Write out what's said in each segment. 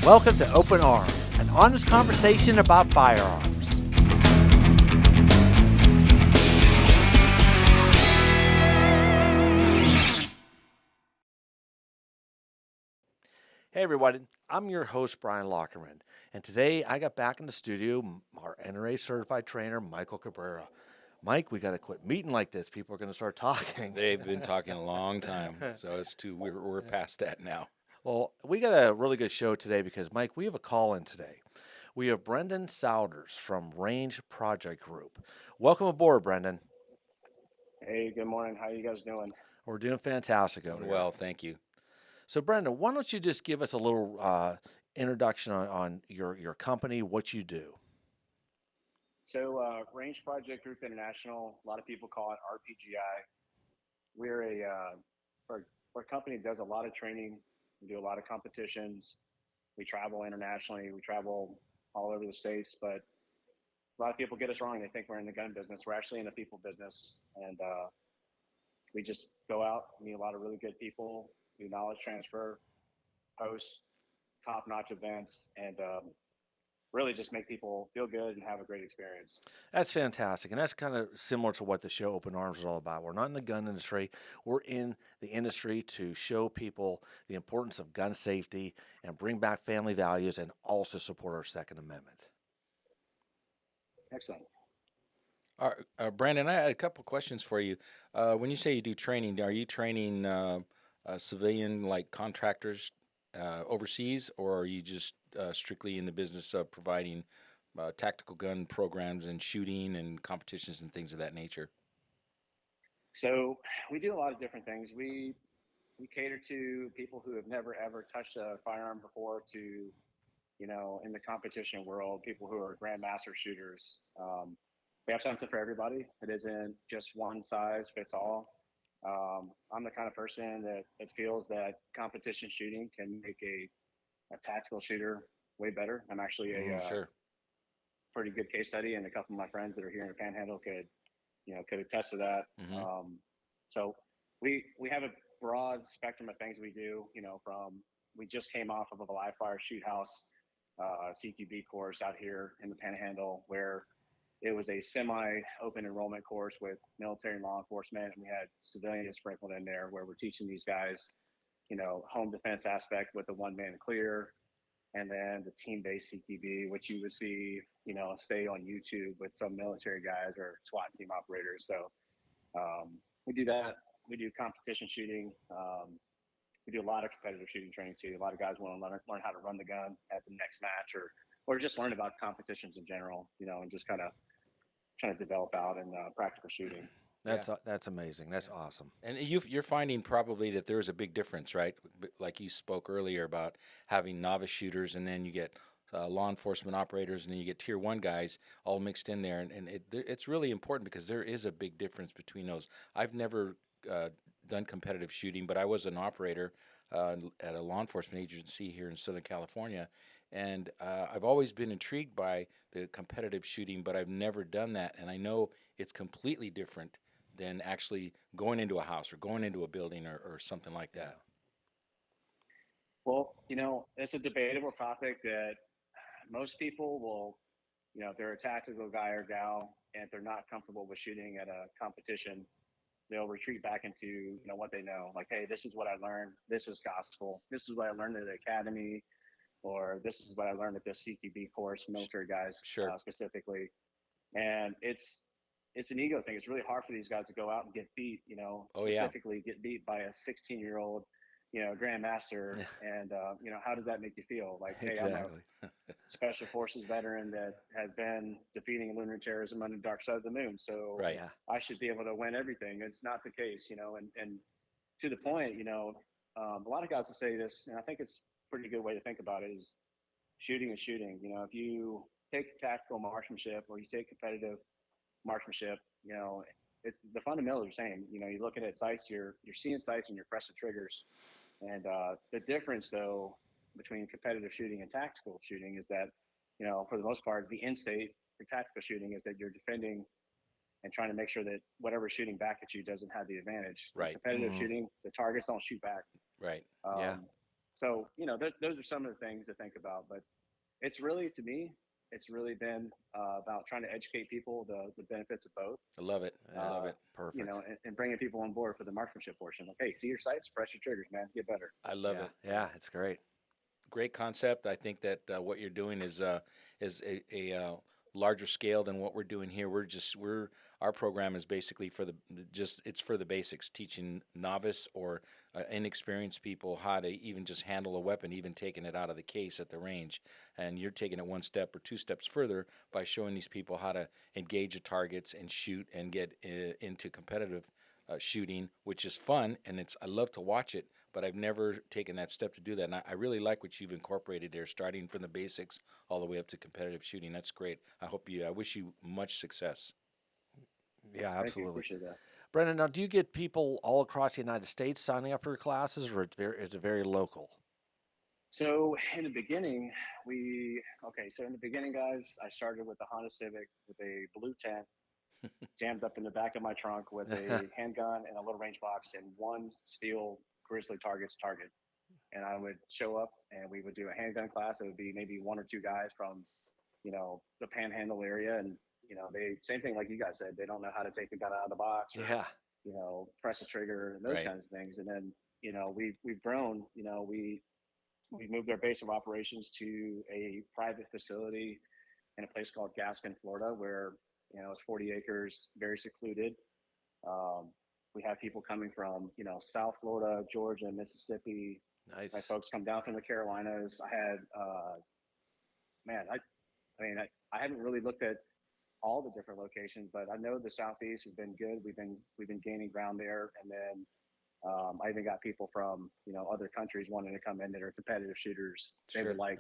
Welcome to Open Arms, an honest conversation about firearms. Hey everybody, I'm your host Brian Lockerman, and today I got back in the studio our NRA certified trainer Michael Cabrera. Mike, we got to quit meeting like this. People are going to start talking. They've been talking a long time, so we're past that now. Well, we got a really good show today because, Mike, we have a call in today. We have Brendan Souders from Range Project Group. Welcome aboard, Brendan. Hey, good morning. How you guys doing? We're doing fantastic over Doing here. well, thank you. So, Brendan, why don't you just give us a little introduction on your company, what you do? So, Range Project Group International, a lot of people call it RPGI. We're we're a company that does a lot of training. We do a lot of competitions. We travel internationally. We travel all over the States, but a lot of people get us wrong. They think we're in the gun business. We're actually in the people business. And we just go out, meet a lot of really good people, do knowledge transfer, host top-notch events, and really just make people feel good and have a great experience. That's fantastic. And that's kind of similar to what the show Open Arms is all about. We're not in the gun industry. We're in the industry to show people the importance of gun safety and bring back family values and also support our Second Amendment. Excellent. Brandon, I had a couple questions for you. When you say you do training, are you training civilian like contractors overseas, or are you just strictly in the business of providing tactical gun programs and shooting and competitions and things of that nature? So we do a lot of different things. We cater to people who have never ever touched a firearm before, to in the competition world, people who are grandmaster shooters. We have something for everybody. It isn't just one size fits all. I'm the kind of person that feels that competition shooting can make a tactical shooter way better. I'm actually a Sure. pretty good case study, and a couple of my friends that are here in the Panhandle could attest to that. Hmm. So we have a broad spectrum of things we do. From we just came off of a live fire shoot house CQB course out here in the Panhandle, where it was a semi-open enrollment course with military and law enforcement, and we had civilians sprinkled in there, where we're teaching these guys, home defense aspect with the one-man clear, and then the team-based CQB, which you would see, say on YouTube with some military guys or SWAT team operators. So we do that. We do competition shooting. We do a lot of competitive shooting training too. A lot of guys want to learn how to run the gun at the next match, or just learn about competitions in general, and just kind of trying to develop out in practical shooting. That's amazing. That's awesome. And you're finding probably that there is a big difference, right? Like you spoke earlier about having novice shooters, and then you get law enforcement operators, and then you get tier one guys all mixed in there. And it's really important because there is a big difference between those. I've never done competitive shooting, but I was an operator at a law enforcement agency here in Southern California. And I've always been intrigued by the competitive shooting, but I've never done that. And I know it's completely different than actually going into a house or going into a building or something like that. Well, it's a debatable topic that most people will, if they're a tactical guy or gal and they're not comfortable with shooting at a competition, they'll retreat back into, what they know. Like, hey, this is what I learned. This is gospel. This is what I learned at the academy, or this is what I learned at this CQB course, military guys Sure. Specifically. And it's an ego thing. It's really hard for these guys to go out and get beat, Oh, yeah. specifically get beat by a 16-year-old, grandmaster. And, how does that make you feel? Like, hey, Exactly. I'm a special forces veteran that has been defeating lunar terrorism on the dark side of the moon. So Right. Yeah. I should be able to win everything. It's not the case, and to the point, a lot of guys will say this, and I think it's a pretty good way to think about it, is shooting is shooting. If you take tactical marksmanship or you take competitive marksmanship, it's the fundamentals are the same. You're looking at sights, you're seeing sights, and you're pressing triggers. And the difference, though, between competitive shooting and tactical shooting is that, for the most part, the end state for tactical shooting is that you're defending and trying to make sure that whatever's shooting back at you doesn't have the advantage. Right. Competitive Mhm. shooting, the targets don't shoot back. Right. Um, Yeah. So, those are some of the things to think about. But it's really, to me, it's really been about trying to educate people the benefits of both. I love it. I love it. Perfect. And bringing people on board for the marksmanship portion. Like, hey, see your sights, press your triggers, man, get better. I love it. Yeah, it's great. Great concept. I think that what you're doing is a larger scale than what we're doing here. Our program is basically for it's for the basics, teaching novice or inexperienced people how to even just handle a weapon, even taking it out of the case at the range. And you're taking it one step or two steps further by showing these people how to engage the targets and shoot and get into competitive shooting, which is fun, and I love to watch it, but I've never taken that step to do that. And I really like what you've incorporated there, starting from the basics all the way up to competitive shooting. That's great. I wish you much success. Yeah, Thank you. absolutely. Appreciate that. Brendan, now do you get people all across the United States signing up for your classes, or is it very local? So in the beginning, guys, I started with the Honda Civic with a blue tent jammed up in the back of my trunk with a handgun and a little range box and one steel Grizzly target. And I would show up and we would do a handgun class. It would be maybe one or two guys from, the Panhandle area. And, they, same thing like you guys said, they don't know how to take the gun out of the box or, Yeah. press a trigger and those Right. kinds of things. And then, we've grown, we moved our base of operations to a private facility in a place called Gaskin, Florida, where, it's 40 acres, very secluded. We have people coming from, South Florida, Georgia, Mississippi. Nice. My folks come down from the Carolinas. I had, I haven't really looked at all the different locations, but I know the Southeast has been good. We've been gaining ground there. And then I even got people from, other countries wanting to come in that are competitive shooters. They Sure. would like,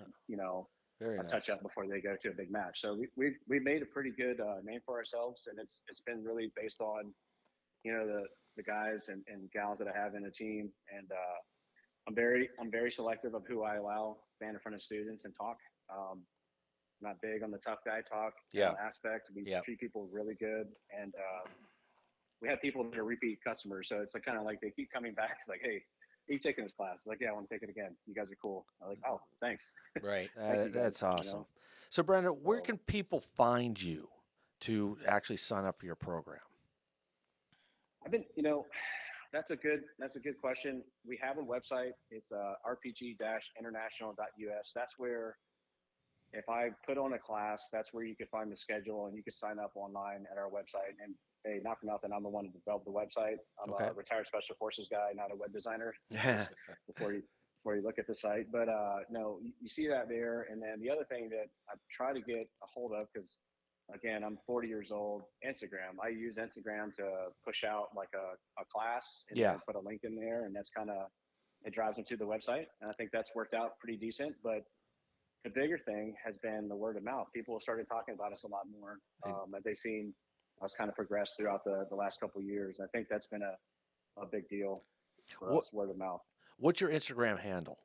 Very a nice. touch up before they go to a big match. So we've made a pretty good name for ourselves, and it's been really based on, the guys and gals that I have in the team. And I'm very selective of who I allow stand in front of students and talk. Not big on the tough guy talk aspect. We treat people really good, and we have people that are repeat customers. So it's kind of like they keep coming back. It's like, hey, are you taking this class? Like, yeah, I want to take it again. You guys are cool. I'm like, oh, thanks. Right. Thank you That's guys, awesome. So, Brendan, where can people find you to actually sign up for your program? I've been, that's a good question. We have a website. It's rpg-international.us. That's where, if I put on a class, that's where you can find the schedule and you can sign up online at our website. And hey, not for nothing, I'm the one who developed the website. I'm a retired special forces guy, not a web designer. Yeah. Before you look at the site, but no, you see that there. And then the other thing that I try to get a hold of, because again, I'm 40 years old. Instagram. I use Instagram to push out like a class and then put a link in there, and that's it drives them to the website. And I think that's worked out pretty decent. But the bigger thing has been the word of mouth. People started talking about us a lot more as they've seen us kind of progress throughout the last couple of years. I think that's been a big deal for us, word of mouth. What's your Instagram handle?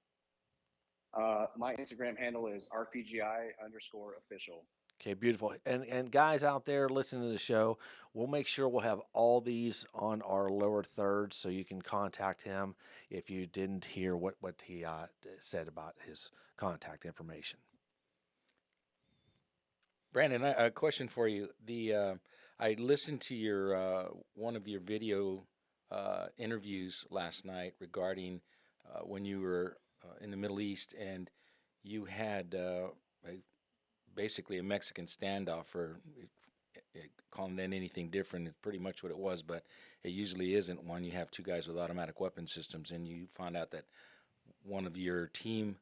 My Instagram handle is rpgi_official. Okay, beautiful. And guys out there listening to the show, we'll make sure we'll have all these on our lower thirds so you can contact him if you didn't hear what he said about his contact information. Brandon, a question for you. I listened to your one of your video interviews last night regarding when you were in the Middle East, and you had basically a Mexican standoff, or calling it anything different. It's pretty much what it was, but it usually isn't one. You have two guys with automatic weapon systems, and you found out that one of your team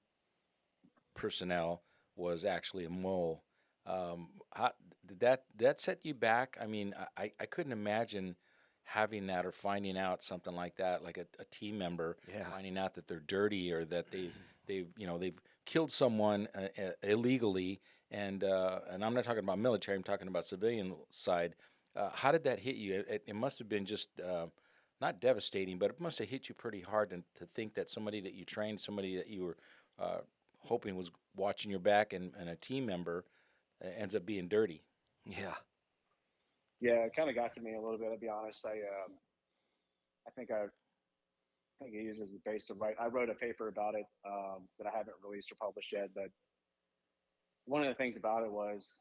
personnel was actually a mole. How did that set you back? I mean, I couldn't imagine having that or finding out something like that, like a team member finding out that they're dirty or that they've killed someone illegally, and I'm not talking about military. I'm talking about civilian side. How did that hit you? It must have been just not devastating, but it must have hit you pretty hard to think that somebody that you trained, somebody that you were hoping was watching your back, and a team member ends up being dirty. Yeah, it kind of got to me a little bit. I'll be honest. I think I think he uses the base to write. I wrote a paper about it that I haven't released or published yet, but one of the things about it was,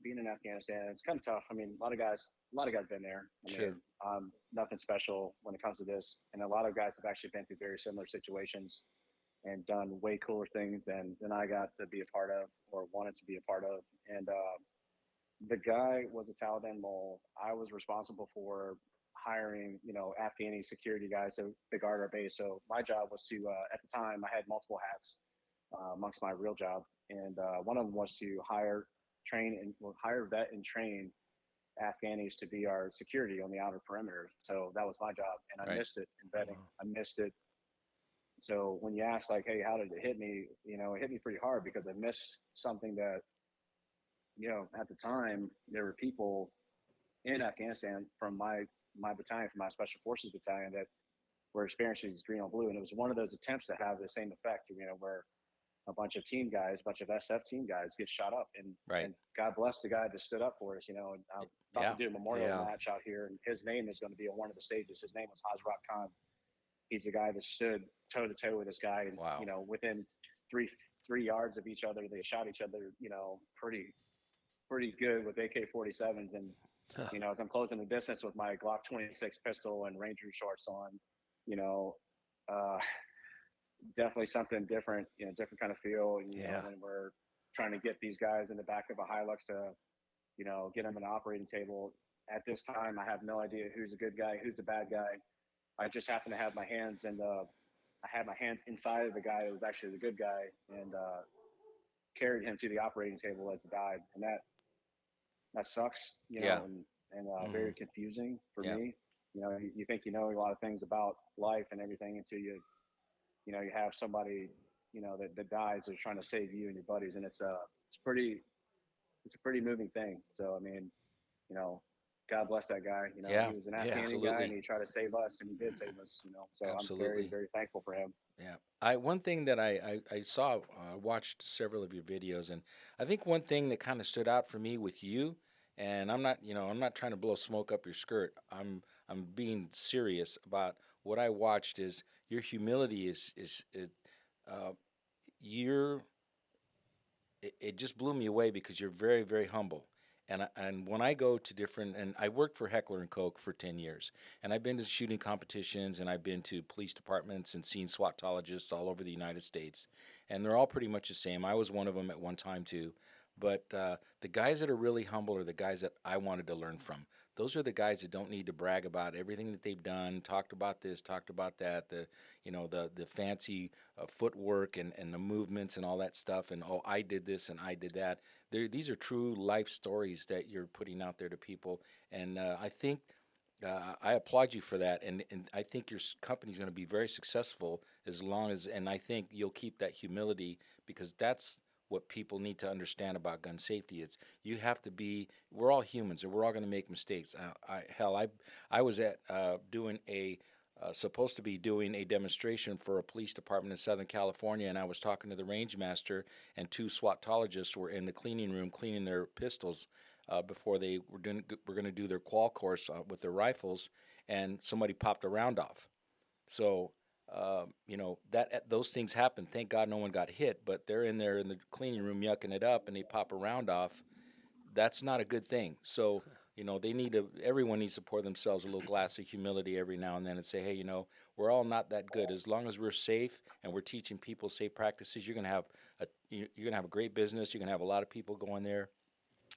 being in Afghanistan, it's kind of tough. I mean, a lot of guys been there. I Sure. mean, nothing special when it comes to this, and a lot of guys have actually been through very similar situations and done way cooler things than I got to be a part of or wanted to be a part of. And the guy was a Taliban mole. I was responsible for hiring, Afghani security guys to guard our base. So my job was to, at the time, I had multiple hats amongst my real job, and one of them was to hire, vet, and train Afghanis to be our security on the outer perimeter. So that was my job, and I Right. missed it in vetting. Wow. I missed it. So when you ask like, hey, how did it hit me? It hit me pretty hard because I missed something that, at the time there were people in Afghanistan from my battalion, from my special forces battalion, that were experiencing this green on blue, and it was one of those attempts to have the same effect, where a bunch of team guys, a bunch of SF team guys get shot up, and Right. and God bless the guy that stood up for us. And I'm about Yeah. to do a memorial Yeah. match out here, and his name is going to be on one of the stages. His name was Hazrat Khan. He's the guy that stood toe to toe with this guy, and Wow. within three yards of each other, they shot each other, pretty good with AK-47s, and as I'm closing the distance with my Glock 26 pistol and Ranger shorts on, you know, uh, definitely something different, different kind of feel. And, Yeah. when we're trying to get these guys in the back of a Hilux to, get them an operating table. At this time, I have no idea who's the good guy, who's the bad guy. I just happen to have my hands I had my hands inside of the guy that was actually the good guy, and carried him to the operating table as he died. And that sucks, Yeah. and Mhm. very confusing for Yeah. me. You think you know a lot of things about life and everything until you have somebody, that dies or trying to save you and your buddies, and it's a pretty moving thing. So I mean, you know, God bless that guy. Yeah. He was an Yeah. Afghani guy, and Absolutely. he tried to save us, and he did save us. So I'm very, Absolutely. very thankful for him. Yeah. One thing that I saw, watched several of your videos, and I think one thing that kind of stood out for me with you, and I'm not trying to blow smoke up your skirt. I'm being serious about what I watched is your humility uh, you're it just blew me away because you're very, very humble. And when I go to different, and I worked for Heckler and Koch for 10 years, and I've been to shooting competitions, and I've been to police departments and seen SWATologists all over the United States, and they're all pretty much the same. I was one of them at one time too. But the guys that are really humble are the guys that I wanted to learn from. Those are the guys that don't need to brag about everything that they've done, talked about this, talked about that, the fancy footwork and the movements and all that stuff, and oh, I did this and I did that. These are true life stories that you're putting out there to people, and I think I applaud you for that, and I think your company's going to be very successful as long as, and I think you'll keep that humility because that's what people need to understand about gun safety. It's you have to be. We're all humans, and we're all going to make mistakes. I was at doing a supposed to be doing a demonstration for a police department in Southern California, and I was talking to the range master, and two SWATologists were in the cleaning room cleaning their pistols before they were going to do their qual course with their rifles, and somebody popped a round off. So that those things happen. Thank God no one got hit, but they're in there in the cleaning room yucking it up, and they pop a round off. That's not a good thing. So they need to. Everyone needs to pour themselves a little glass of humility every now and then and say, hey, we're all not that good. As long as we're safe and we're teaching people safe practices, you're gonna have a great business. You're gonna have a lot of people going there,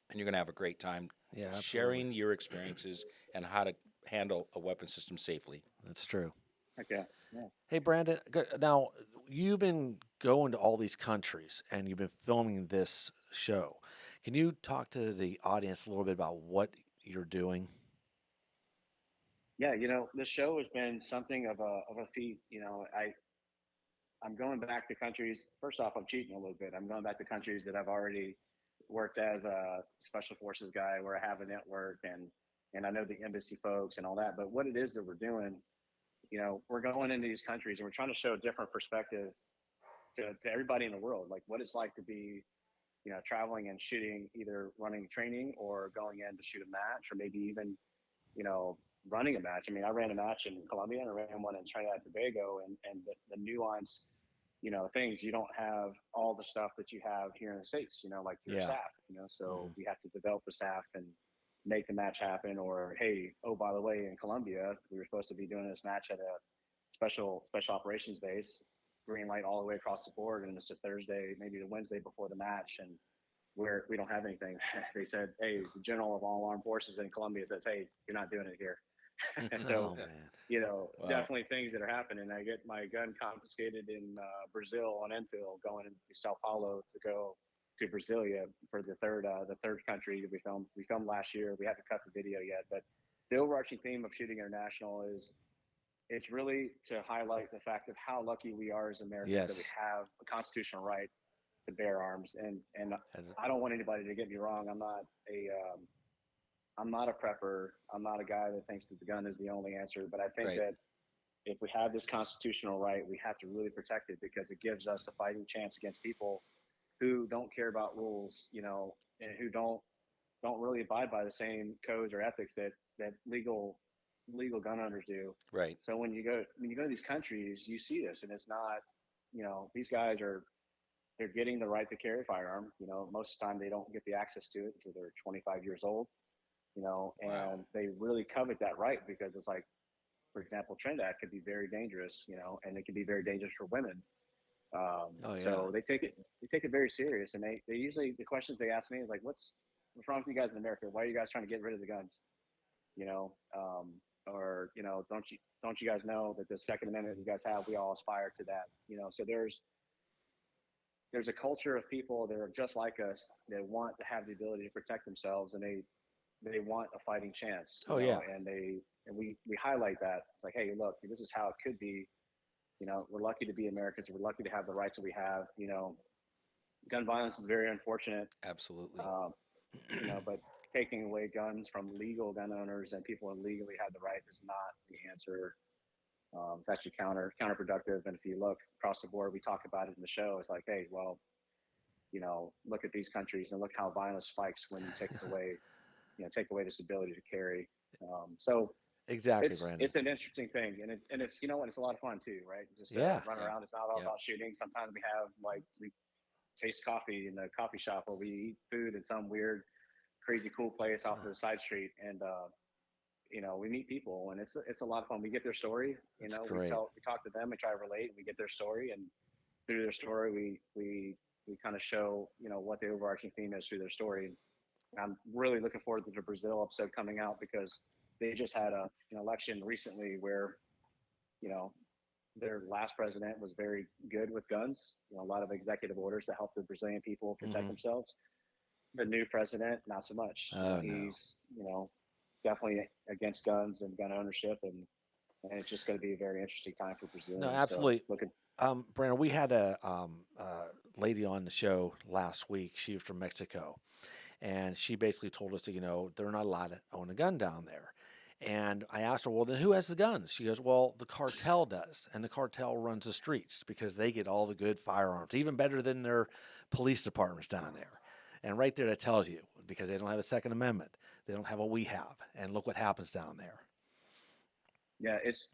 and you're gonna have a great time Yeah, absolutely. sharing your experiences and how to handle a weapon system safely. That's true. Okay. Yeah. Hey, Brandon, now you've been going to all these countries and you've been filming this show. Can you talk to the audience a little bit about what you're doing? Yeah. This show has been something of a feat. I'm going back to countries. First off, I'm cheating a little bit. I'm going back to countries that I've already worked as a special forces guy, where I have a network, and I know the embassy folks and all that. But what it is that we're doing, we're going into these countries and we're trying to show a different perspective to everybody in the world, like what it's like to be, traveling and shooting, either running training or going in to shoot a match, or maybe even, you know, running a match. I mean, I ran a match in Colombia and I ran one in Trinidad and Tobago, and the nuance, things, you don't have all the stuff that you have here in the States, like your Yeah. staff, so we have to develop the staff and make the match happen. Or, hey, oh, by the way, in Colombia, we were supposed to be doing this match at a special operations base, green light all the way across the board. And it's a Thursday, maybe the Wednesday before the match. And we don't have anything. They said, hey, the general of all armed forces in Colombia says, hey, you're not doing it here. So, Oh, man. Wow. definitely things that are happening. I get my gun confiscated in Brazil on infill, going to Sao Paulo to go to Brasilia for the third country that we filmed. We filmed last year. We haven't cut the video yet, but the overarching theme of Shooting International is it's really to highlight the fact of how lucky we are as Americans that we Yes. have a constitutional right to bear arms. And As- I don't want anybody to get me wrong. I'm not a prepper. I'm not a guy that thinks that the gun is the only answer. But I think Right. that if we have this constitutional right, we have to really protect it, because it gives us a fighting chance against people who don't care about rules, and who don't really abide by the same codes or ethics that legal gun owners do. Right. So when you go to these countries, you see this, and it's not, these guys they're getting the right to carry a firearm. Most of the time they don't get the access to it until they're 25 years old. And Wow. they really covet that right, because it's like, for example, Trinidad could be very dangerous, and it can be very dangerous for women. Oh, yeah. So they take it very serious, and they usually, the questions they ask me is like, what's wrong with you guys in America? Why are you guys trying to get rid of the guns? Or don't you guys know that the Second Amendment you guys have, we all aspire to that. So there's a culture of people that are just like us that want to have the ability to protect themselves, and they want a fighting chance. Oh, yeah. And we highlight that. It's like, hey, look, this is how it could be. We're lucky to be Americans. We're lucky to have the rights that we have. Gun violence is very unfortunate. Absolutely. But taking away guns from legal gun owners and people who legally have the right is not the answer. It's actually counterproductive. And if you look across the board, we talk about it in the show. It's like, hey, well, look at these countries and look how violence spikes when you take away this ability to carry. So Exactly, Brandon. it's an interesting thing, and it's it's a lot of fun too, right? Just Yeah. run Yeah. around. It's not all Yeah. about shooting. Sometimes we have we taste coffee in the coffee shop, or we eat food in some weird, crazy, cool place off the side street, and we meet people, and it's a lot of fun. We get their story. That's We great. talk to them and try to relate, and we get their story, and through their story, we kind of show what the overarching theme is through their story. And I'm really looking forward to the Brazil episode coming out, because they just had an election recently where their last president was very good with guns. A lot of executive orders to help the Brazilian people protect Mhm. themselves. The new president, not so much. Oh, no. He's definitely against guns and gun ownership, and it's just going to be a very interesting time for Brazil. No, absolutely. So looking. Brandon, we had a lady on the show last week. She was from Mexico, and she basically told us that they're not allowed to own a gun down there. And I asked her, well, then who has the guns? She goes, well, the cartel does, and the cartel runs the streets because they get all the good firearms, even better than their police departments down there. And right there, that tells you, because they don't have a Second Amendment, they don't have what we have, and look what happens down there. Yeah, it's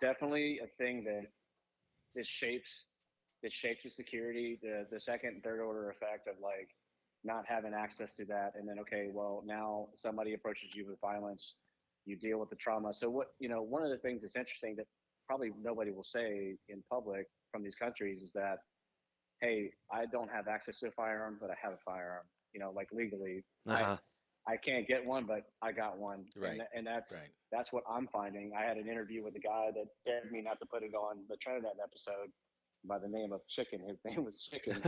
definitely a thing that shapes the security, the second and third order effect of like not having access to that, and then okay, well, now somebody approaches you with violence, you deal with the trauma. So one of the things that's interesting that probably nobody will say in public from these countries is that, hey, I don't have access to a firearm, but I have a firearm. Like legally, Uh-huh. I can't get one, but I got one. Right. And that's Right. that's what I'm finding. I had an interview with a guy that dared me not to put it on the Trinidad episode by the name of Chicken. His name was Chicken.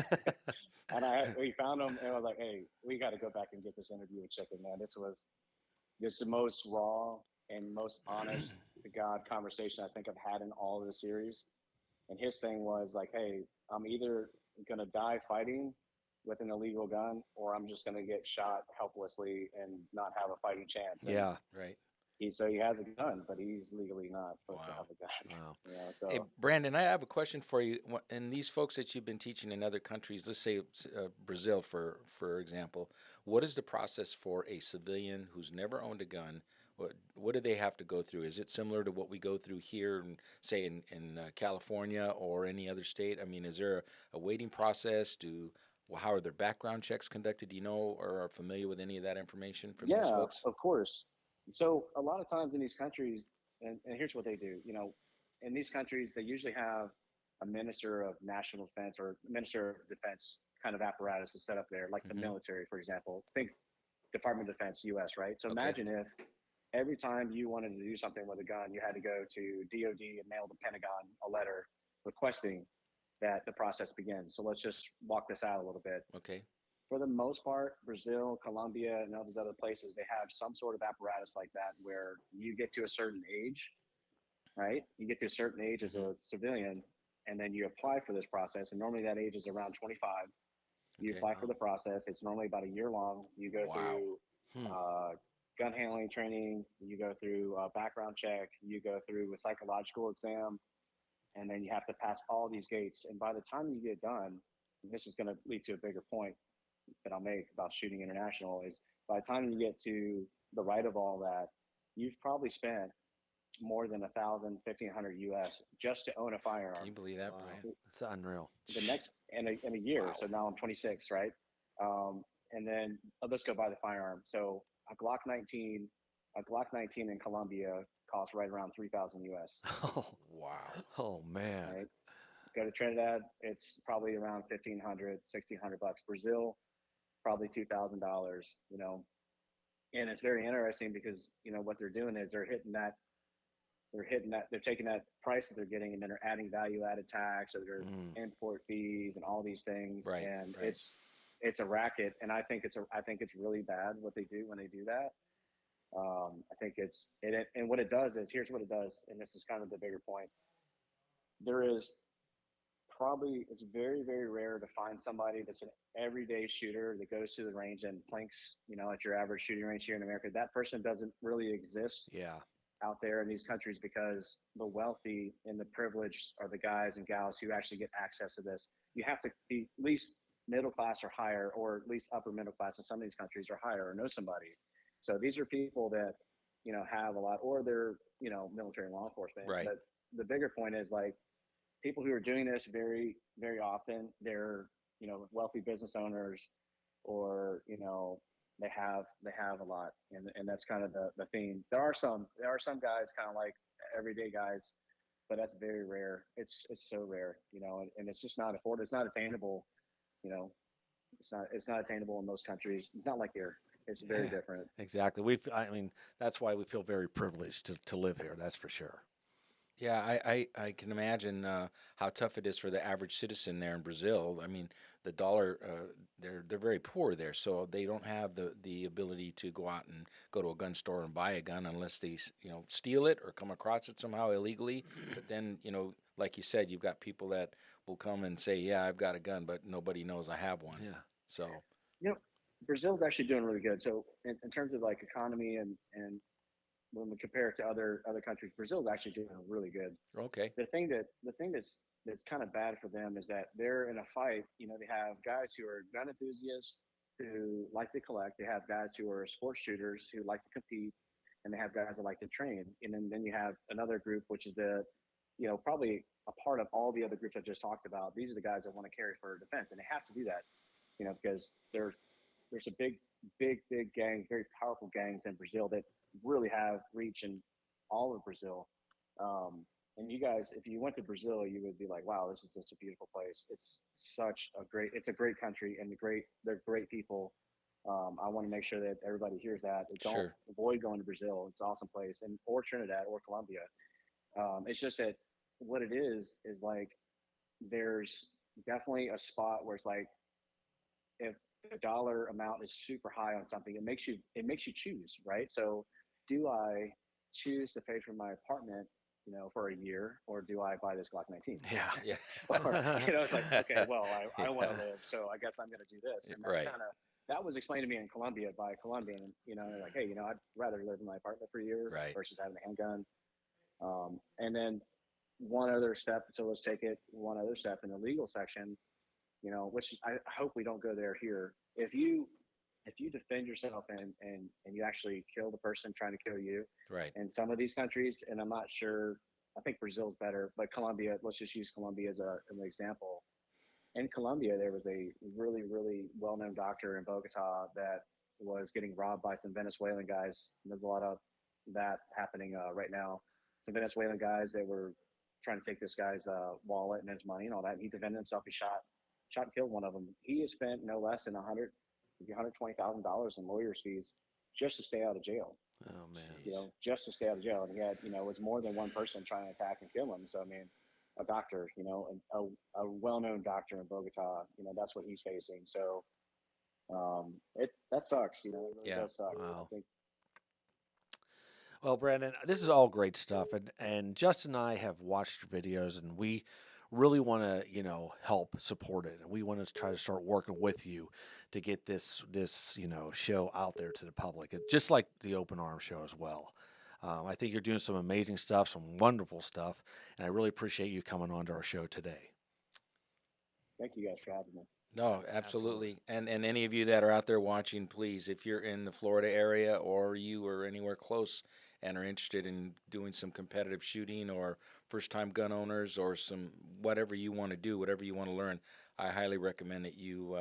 And we found him, and I was like, hey, we got to go back and get this interview with Chicken, man. This was just the most raw and most honest to God conversation I think I've had in all of the series. And his thing was like, hey, I'm either going to die fighting with an illegal gun, or I'm just going to get shot helplessly and not have a fighting chance. And Yeah. Right. he has a gun, but he's legally not supposed to Wow. have a gun. Wow. So Hey, Brandon, I have a question for you. And these folks that you've been teaching in other countries, let's say Brazil, for example, what is the process for a civilian who's never owned a gun, What do they have to go through? Is it similar to what we go through here, in, say in California or any other state? I mean, is there a waiting process? How are their background checks conducted? Do you know or are familiar with any of that information from those Yeah, folks? of course. So a lot of times in these countries, and here's what they do. In these countries, they usually have a minister of national defense or minister of defense kind of apparatus is set up there, like the Mm-hmm. military, for example. Think Department of Defense, U.S., right? So Okay. imagine if every time you wanted to do something with a gun, you had to go to DOD and mail the Pentagon a letter requesting that the process begins. So let's just walk this out a little bit. Okay. For the most part, Brazil, Colombia, and all these other places, they have some sort of apparatus like that where you get to a certain age, right? You get to a certain age as Mm-hmm. a civilian, and then you apply for this process. And normally that age is around 25. You Okay. apply for the process. It's normally about a year long. You go Wow. through Hmm. gun handling training. You go through a background check. You go through a psychological exam, and then you have to pass all these gates. And by the time you get done, and this is going to lead to a bigger point that I'll make about shooting international, is by the time you get to the right of all that, you've probably spent more than 1,000, 1,500 US just to own a firearm. Can you believe that, Wow, Brian? that's unreal. The next in a year. Wow. So now I'm 26, right? And then let's go buy the firearm. So a Glock 19 in Colombia costs right around 3,000 US. Oh, Wow. oh man. Right? Go to Trinidad, it's probably around 1,500, 1,600 bucks. Brazil, probably $2,000. And it's very interesting because what they're doing is they're taking that price that they're getting and then they're adding value added tax or their import fees and all these things. Right. And Right. it's a racket. And I think it's really bad what they do when they do that. I think and what it does is, here's what it does. And this is kind of the bigger point. It's very, very rare to find somebody that's an everyday shooter that goes to the range and planks, at your average shooting range here in America. That person doesn't really exist Yeah. out there in these countries because the wealthy and the privileged are the guys and gals who actually get access to this. You have to be at least middle class or higher, or at least upper middle class in some of these countries or higher, or know somebody. So these are people that, have a lot, or they're, military law enforcement. Right. But the bigger point is like people who are doing this very, very often, they're, wealthy business owners, or, they have a lot, and that's kind of the theme. There are some guys kind of like everyday guys, but that's very rare. It's so rare, and it's just not affordable. It's not attainable, it's not attainable in most countries. It's not like here. It's very Yeah, different. exactly. I mean, that's why we feel very privileged to live here. That's for sure. Yeah, I can imagine how tough it is for the average citizen there in Brazil. I mean, the dollar, they're very poor there, so they don't have the ability to go out and go to a gun store and buy a gun unless they steal it or come across it somehow illegally. But then like you said, you've got people that will come and say, "Yeah, I've got a gun," but nobody knows I have one. Yeah. So Brazil's actually doing really good. So in terms of like economy and when we compare it to other countries, Brazil's actually doing really good. okay, The thing that's kind of bad for them is that they're in a fight. They have guys who are gun enthusiasts who like to collect. They have guys who are sports shooters who like to compete, and they have guys that like to train. And then you have another group, which is probably a part of all the other groups I just talked about. These are the guys that want to carry for defense, and they have to do that, because there's a big gang, very powerful gangs in Brazil that really have reach in all of Brazil. And you guys, if you went to Brazil, you would be like, wow, this is such a beautiful place. It's a great country, and they're great people. I want to make sure that everybody hears that. Don't Sure. avoid going to Brazil. It's an awesome place, or Trinidad or Colombia. It's just that what it is like there's definitely a spot where it's like if the dollar amount is super high on something, it makes you choose, right? So do I choose to pay for my apartment, for a year, or do I buy this Glock 19? Yeah. yeah, Or, it's like, okay, well, I Yeah. want to live, so I guess I'm going to do this. And Right. that was explained to me in Colombia by a Colombian, they're like, hey, I'd rather live in my apartment for a year Right. versus having a handgun. And then one other step, so let's take it one other step in the legal section, which I hope we don't go there here. If you if you defend yourself and you actually kill the person trying to kill you, Right. in some of these countries, and I'm not sure, I think Brazil's better, but Colombia, let's just use Colombia as an example. In Colombia, there was a really, really well known doctor in Bogota that was getting robbed by some Venezuelan guys. There's a lot of that happening right now. Some Venezuelan guys that were trying to take this guy's wallet and his money and all that. And he defended himself. He shot and killed one of them. He has spent no less than $120,000 in lawyers' fees just to stay out of jail. Oh man. Just to stay out of jail. And he had, it was more than one person trying to attack and kill him. So I mean, a doctor, a well-known doctor in Bogota, that's what he's facing. So that sucks. It really does suck. Wow. I think. Well, Brandon, this is all great stuff, and Justin and I have watched your videos, and we really want to help support it, and we want to try to start working with you to get this show out there to the public, just like the Open Arms show as well. I think you're doing some amazing stuff, some wonderful stuff, and I really appreciate you coming on to our show today. Thank you guys for having me. No, absolutely. And any of you that are out there watching, please, if you're in the Florida area or you are anywhere close and are interested in doing some competitive shooting or first-time gun owners or some whatever you want to do, whatever you want to learn, I highly recommend that you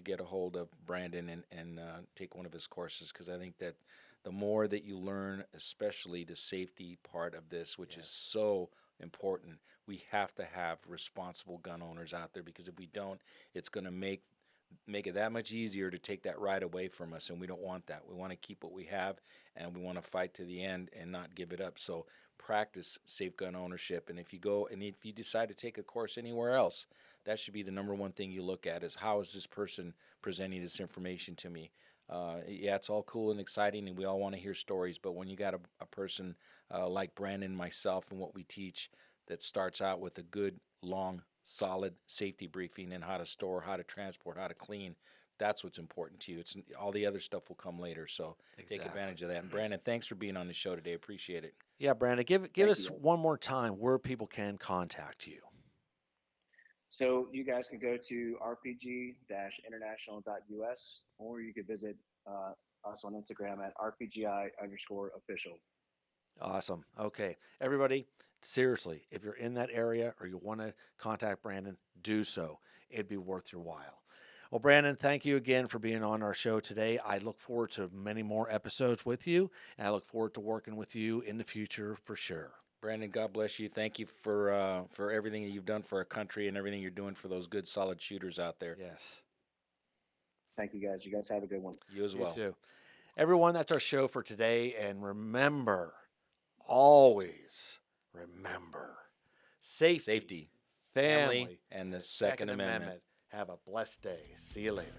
get a hold of Brandon and take one of his courses, because I think that the more that you learn, especially the safety part of this, which is so important, we have to have responsible gun owners out there, because if we don't, it's going to make it that much easier to take that right away from us, and we don't want that. We want to keep what we have, and we want to fight to the end and not give it up. So practice safe gun ownership, and if you decide to take a course anywhere else, that should be the number one thing you look at, is how is this person presenting this information to me. Yeah, it's all cool and exciting, and we all want to hear stories, but when you got a person like Brandon and myself and what we teach, that starts out with a good, long, solid safety briefing and how to store, how to transport, how to clean, that's what's important to you. It's all the other stuff will come later, so take advantage of that. And Brandon, thanks for being on the show today. Appreciate it. Yeah, Brandon, give us one more time where people can contact you. So you guys can go to rpg-international.us, or you could visit us on Instagram at rpgi_official. Awesome. Okay. Everybody, seriously, if you're in that area or you want to contact Brandon, do so. It'd be worth your while. Well, Brandon, thank you again for being on our show today. I look forward to many more episodes with you, and I look forward to working with you in the future for sure. Brandon, God bless you. Thank you for everything that you've done for our country and everything you're doing for those good, solid shooters out there. Yes. Thank you, guys. You guys have a good one. You as well. You too. Everyone, that's our show for today. And remember, always remember, safety, family, and the Second Amendment. Have a blessed day. See you later.